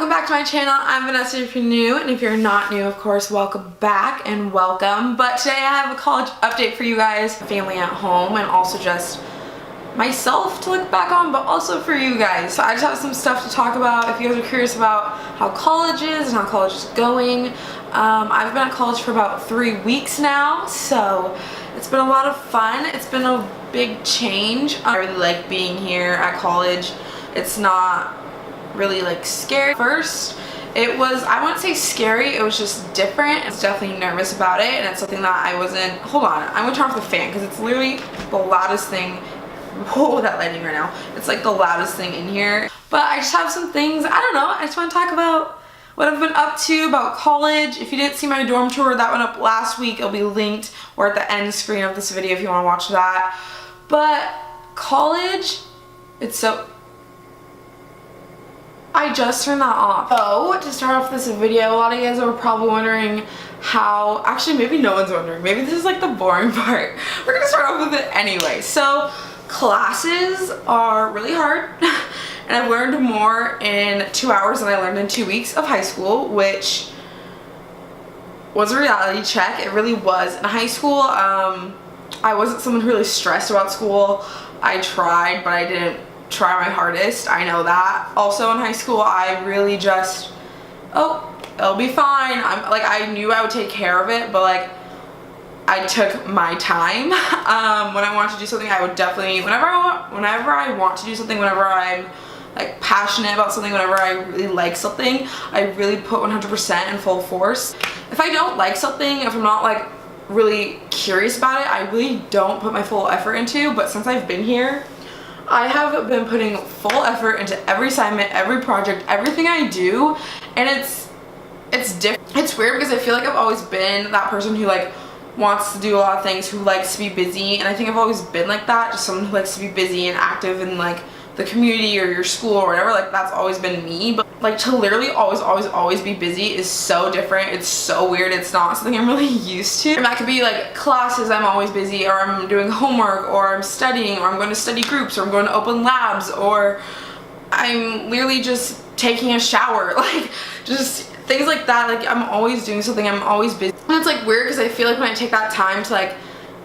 welcome back to my channel. I'm Vanessa if you're new, and if you're not new, of course, welcome back and welcome. But today I have a college update for you guys, family at home, and also just myself to look back on, but also for you guys. So I just have some stuff to talk about if you guys are curious about how college is and how college is going. I've been at college for about 3 weeks now, so it's been a lot of fun. It's been a big change. I really like being here at college. It's not really like scary. First, it was, I wouldn't say scary, it was just different. I was definitely nervous about it, and it's something that I wasn't, hold on, I'm gonna turn off the fan because it's literally the loudest thing. Whoa, that lighting right now. It's like the loudest thing in here. But I just have some things, I don't know, I just want to talk about what I've been up to, about college. If you didn't see my dorm tour, that went up last week. It'll be linked or at the end screen of this video if you want to watch that. But college, it's so... I just turned that off. So, to start off this video, a lot of you guys are probably wondering how, actually maybe no one's wondering, maybe this is like the boring part. We're gonna start off with it anyway. So, classes are really hard, and I've learned more in 2 hours than I learned in 2 weeks of high school, which was a reality check. It really was. In high school, I wasn't someone who really stressed about school. I tried, but I didn't try my hardest. I know that. Also in high school, I really just, oh, it'll be fine. I knew I would take care of it, but like, I took my time. When I wanted to do something, I would definitely, whenever I want to do something, whenever I'm like passionate about something, whenever I really like something, I really put 100% in full force. If I don't like something, if I'm not like really curious about it, I really don't put my full effort into. But since I've been here, I have been putting full effort into every assignment, every project, everything I do, and it's different. It's weird because I feel like I've always been that person who like wants to do a lot of things, who likes to be busy, and I think I've always been like that, just someone who likes to be busy and active in like the community or your school or whatever. Like that's always been me. But like to literally always be busy is so different. It's so weird. It's not something I'm really used to. And that could be like classes, I'm always busy, or I'm doing homework, or I'm studying, or I'm going to study groups, or I'm going to open labs, or I'm literally just taking a shower. Like just things like that. Like I'm always doing something, I'm always busy. And it's like weird because I feel like when I take that time to like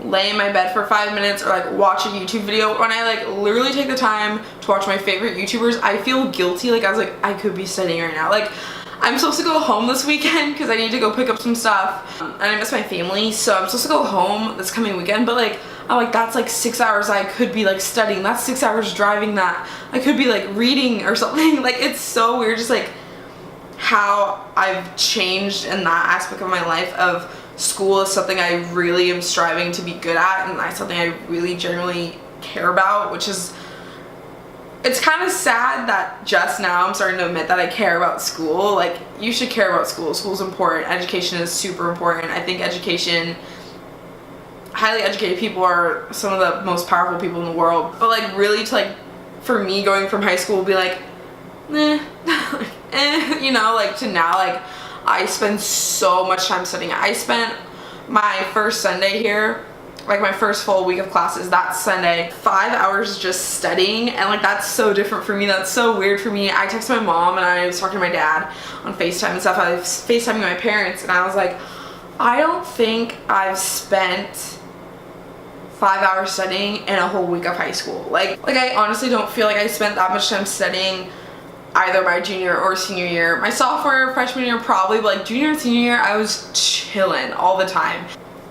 lay in my bed for 5 minutes or like watch a YouTube video, when I like literally take the time to watch my favorite YouTubers, I feel guilty. Like I was like, I could be studying right now. Like I'm supposed to go home this weekend because I need to go pick up some stuff, and I miss my family, so I'm supposed to go home this coming weekend. But like I'm like, that's like 6 hours I could be like studying, that's 6 hours driving, that I could be like reading or something. Like it's so weird just like how I've changed in that aspect of my life. Of school is something I really am striving to be good at, and that's something I really genuinely care about, which is, it's kind of sad that just now I'm starting to admit that I care about school. Like you should care about school. School's important. Education is super important. I think education, highly educated people are some of the most powerful people in the world. But like really to like, for me going from high school would be like, you know, like to now, like I spend so much time studying. I spent my first Sunday here, like my first full week of classes, that Sunday, 5 hours just studying, and like that's so different for me. That's so weird for me. I texted my mom and I was talking to my dad on FaceTime and stuff. I was FaceTiming my parents, and I was like, I don't think I've spent 5 hours studying in a whole week of high school. Like I honestly don't feel like I spent that much time studying either my junior or senior year. My sophomore, freshman year probably, but like junior and senior year I was chilling all the time.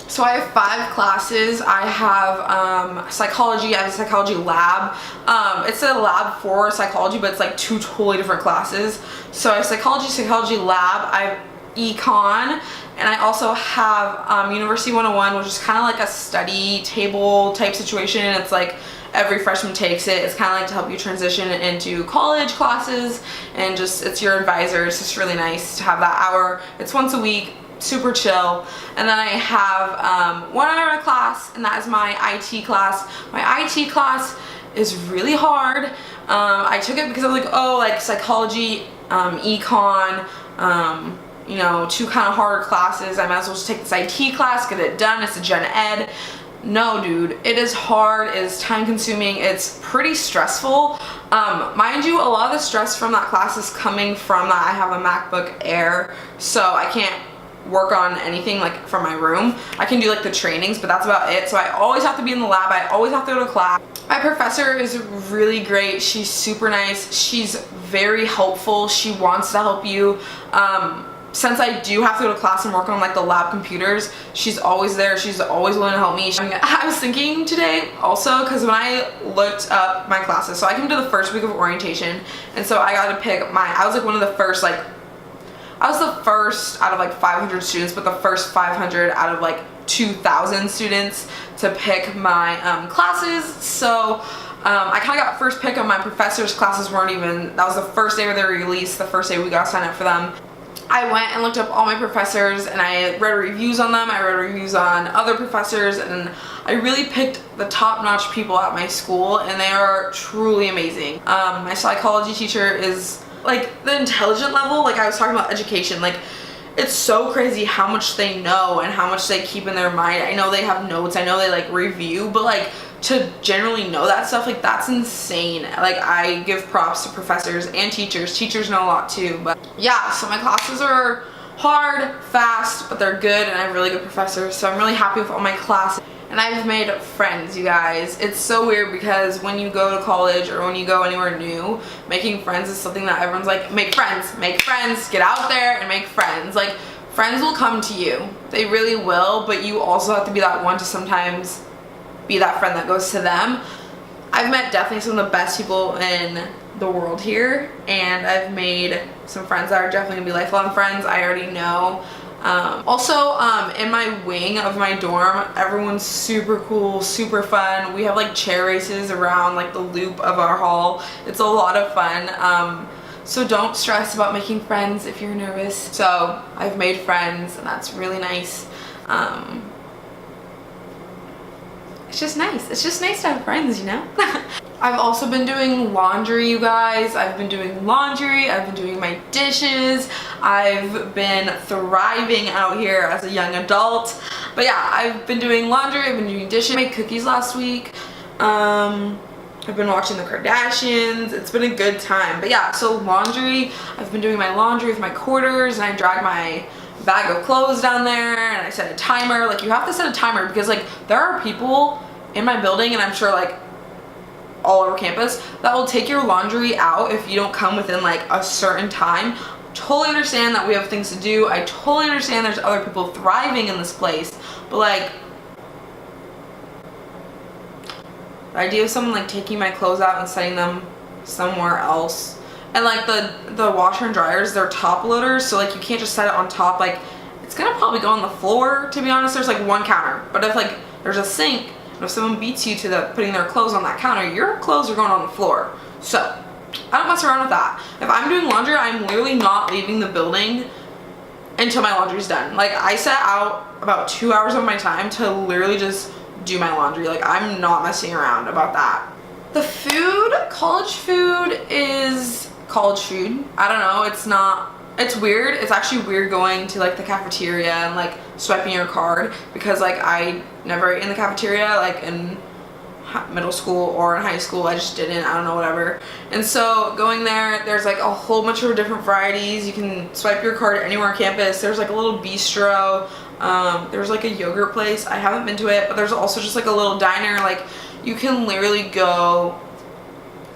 So I have 5 classes. I have psychology. I have a psychology lab. It's a lab for psychology, but it's like 2 totally different classes. So I have psychology lab. I have econ, and I also have University 101, which is kind of like a study table type situation. It's like every freshman takes it. It's kind of like to help you transition into college classes, and just it's your advisor. It's just really nice to have that hour. It's once a week, super chill. And then I have one other class, and that is my IT class. My IT class is really hard. I took it because I was like, oh, like psychology, econ, you know, 2 kind of harder classes. I might as well just take this IT class, get it done. It's a gen ed. No, dude, it is hard, it is time consuming, it's pretty stressful. Mind you, a lot of the stress from that class is coming from that I have a MacBook Air, so I can't work on anything like from my room. I can do like the trainings, but that's about it. So I always have to be in the lab, I always have to go to class. My professor is really great, she's super nice, she's very helpful, she wants to help you. Since I do have to go to class and work on like the lab computers, she's always there, she's always willing to help me. I was thinking today also, because when I looked up my classes, so I came to the first week of orientation, and so I got to pick I was like one of the first, like, I was the first out of like 500 students, but the first 500 out of like 2,000 students to pick my classes. So I kind of got first pick on my professors' classes. Weren't even, that was the first day of their release, the first day we got to sign up for them. I went and looked up all my professors and I read reviews on them, I read reviews on other professors, and I really picked the top-notch people at my school, and they are truly amazing. My psychology teacher is like the intelligent level, like I was talking about education, like it's so crazy how much they know and how much they keep in their mind. I know they have notes, I know they like review, but like to generally know that stuff, like that's insane. Like I give props to professors and teachers. Teachers know a lot too, but yeah, so my classes are hard, fast, but they're good, and I have really good professors, so I'm really happy with all my classes. And I've made friends, you guys. It's so weird because when you go to college or when you go anywhere new, making friends is something that everyone's like, make friends, get out there and make friends. Like, friends will come to you. They really will, but you also have to be that one to sometimes be that friend that goes to them. I've met definitely some of the best people in the world here, and I've made some friends that are definitely gonna be lifelong friends. I already know. Also, in my wing of my dorm, everyone's super cool, super fun. We have like chair races around like the loop of our hall. It's a lot of fun. So don't stress about making friends if you're nervous. So I've made friends, and that's really nice. It's just nice. It's just nice to have friends, you know? I've also been doing laundry, you guys. I've been doing laundry. I've been doing my dishes. I've been thriving out here as a young adult. But yeah, I've been doing laundry. I've been doing dishes. I made cookies last week. I've been watching the Kardashians. It's been a good time. But yeah, so laundry. I've been doing my laundry with my quarters, and I drag my bag of clothes down there, and I set a timer. Like, you have to set a timer because like there are people in my building, and I'm sure like all over campus, that will take your laundry out if you don't come within like a certain time. Totally understand that we have things to do. I totally understand there's other people thriving in this place, but like the idea of someone like taking my clothes out and setting them somewhere else, and like the washer and dryers, they're top loaders, so like you can't just set it on top. Like, it's gonna probably go on the floor, to be honest. There's like one counter, but if like there's a sink, and if someone beats you to putting their clothes on that counter, your clothes are going on the floor. So I don't mess around with that. If I'm doing laundry, I'm literally not leaving the building until my laundry's done. Like, I set out about 2 hours of my time to literally just do my laundry. Like, I'm not messing around about that. The food, college food is college food. I don't know, it's weird. It's actually weird going to like the cafeteria and like swiping your card, because like I never ate in the cafeteria like in middle school or in high school. I just didn't, I don't know, whatever. And so going there, there's like a whole bunch of different varieties. You can swipe your card anywhere on campus. There's like a little bistro. There's like a yogurt place. I haven't been to it, but there's also just like a little diner. Like, you can literally go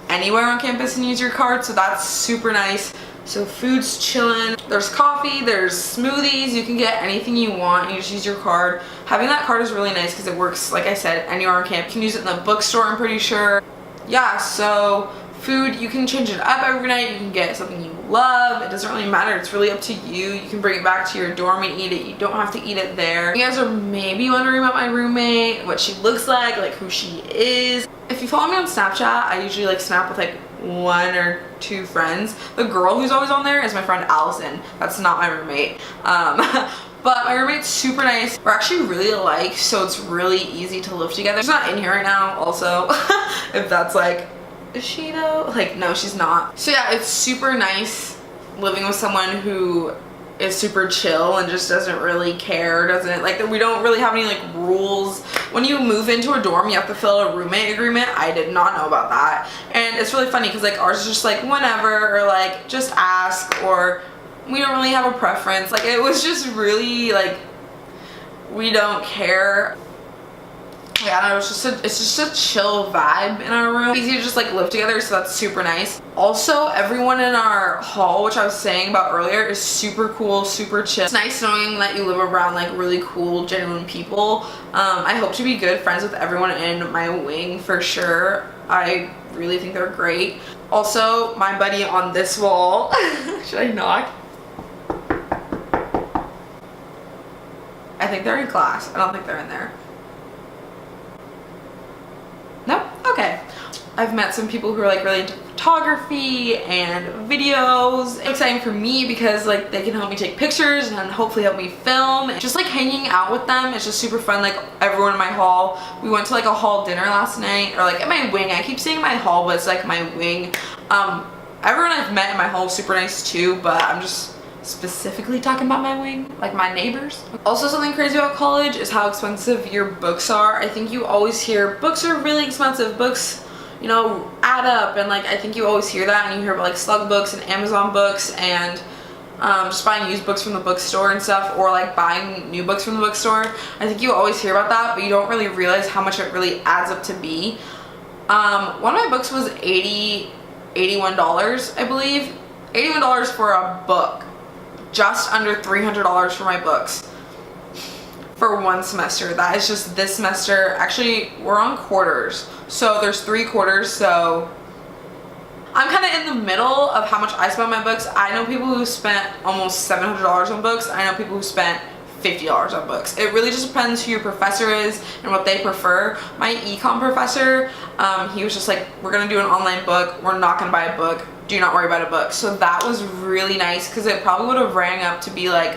anywhere on campus and use your card, so that's super nice. So food's chillin'. There's coffee, there's smoothies, you can get anything you want, you just use your card. Having that card is really nice because it works, like I said, anywhere on campus. You can use it in the bookstore, I'm pretty sure. Yeah, so food, you can change it up every night, you can get something you love. It doesn't really matter, it's really up to you. You can bring it back to your dorm and eat it. You don't have to eat it there. You guys are maybe wondering about my roommate, what she looks like who she is. If you follow me on Snapchat, I usually like snap with like 1 or 2 friends. The girl who's always on there is my friend Allison. That's not my roommate. But my roommate's super nice. We're actually really alike, so it's really easy to live together. She's not in here right now also. If that's like, is she though? Like, no, she's not. So yeah, it's super nice living with someone who is super chill and just doesn't really care, doesn't like, we don't really have any like rules. When you move into a dorm, you have to fill out a roommate agreement. I did not know about that, and it's really funny because like ours is just like whenever, or like just ask, or we don't really have a preference. Like it was just really like, we don't care. Yeah, I don't know, it's just a chill vibe in our room. It's easy to just like live together, so that's super nice. Also, everyone in our hall, which I was saying about earlier, is super cool, super chill. It's nice knowing that you live around like really cool, genuine people. I hope to be good friends with everyone in my wing for sure. I really think they're great. Also, my buddy on this wall, should I knock? I think they're in class. I don't think they're in there. Nope. Okay. I've met some people who are like really into photography and videos. It's exciting for me because like they can help me take pictures and hopefully help me film. Just like hanging out with them, it's just super fun. Like everyone in my hall, we went to like a hall dinner last night, or like at my wing. I keep saying my hall, but it's like my wing. Everyone I've met in my hall is super nice too, but I'm just specifically talking about my wing, like my neighbors. Also, something crazy about college is how expensive your books are. I think you always hear books are really expensive, books, you know, add up, and like I think you always hear that, and you hear about like Slug books and Amazon books, and just buying used books from the bookstore and stuff, or like buying new books from the bookstore. I think you always hear about that, but you don't really realize how much it really adds up to be. One of my books was $81, I believe. $81 for a book. Just under $300 for my books for one semester. That is just this semester. Actually, we're on quarters, so there's 3 quarters, so I'm kind of in the middle of how much I spend on my books. I know people who spent almost $700 on books. I know people who spent $50 on books. It really just depends who your professor is and what they prefer. My econ professor, he was just like, we're gonna do an online book, we're not gonna buy a book, do not worry about a book. So that was really nice, because it probably would have rang up to be like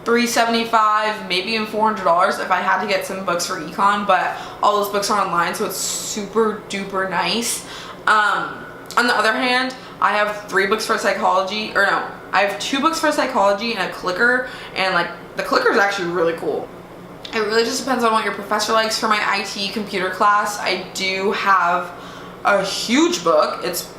$375, maybe even $400 if I had to get some books for econ, but all those books are online, so it's super duper nice. On the other hand, I have 3 books for psychology, or no, I have 2 books for psychology and a clicker, and like the clicker is actually really cool. It really just depends on what your professor likes. For my IT computer class, I do have a huge book. It's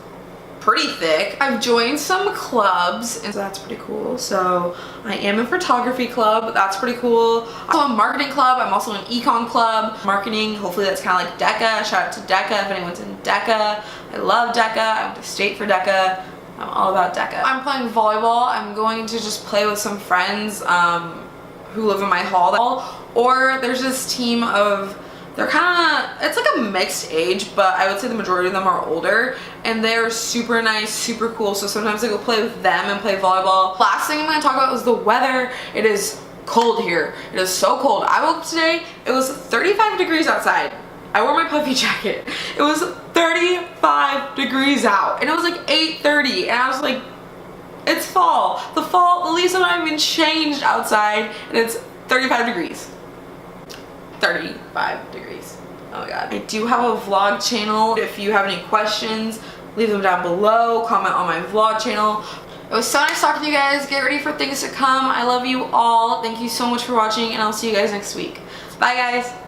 pretty thick. I've joined some clubs, and so that's pretty cool. So I am in photography club, that's pretty cool. Also a marketing club, I'm also in econ club. Marketing, hopefully that's kind of like DECA. Shout out to DECA if anyone's in DECA. I love DECA, I went to state for DECA. I'm all about DECA. I'm playing volleyball. I'm going to just play with some friends who live in my hall. Or there's this team of, they're kind of, it's like a mixed age, but I would say the majority of them are older, and they're super nice, super cool. So sometimes I go play with them and play volleyball. Last thing I'm going to talk about is the weather. It is cold here. It is so cold. I woke up today, it was 35 degrees outside. I wore my puffy jacket. It was 35 degrees out, and it was like 8:30, and I was like, it's fall. The leaves have not even changed outside, and it's 35 degrees. 35 degrees. Oh my god. I do have a vlog channel. If you have any questions, leave them down below. Comment on my vlog channel. It was so nice talking to you guys. Get ready for things to come. I love you all. Thank you so much for watching, and I'll see you guys next week. Bye guys.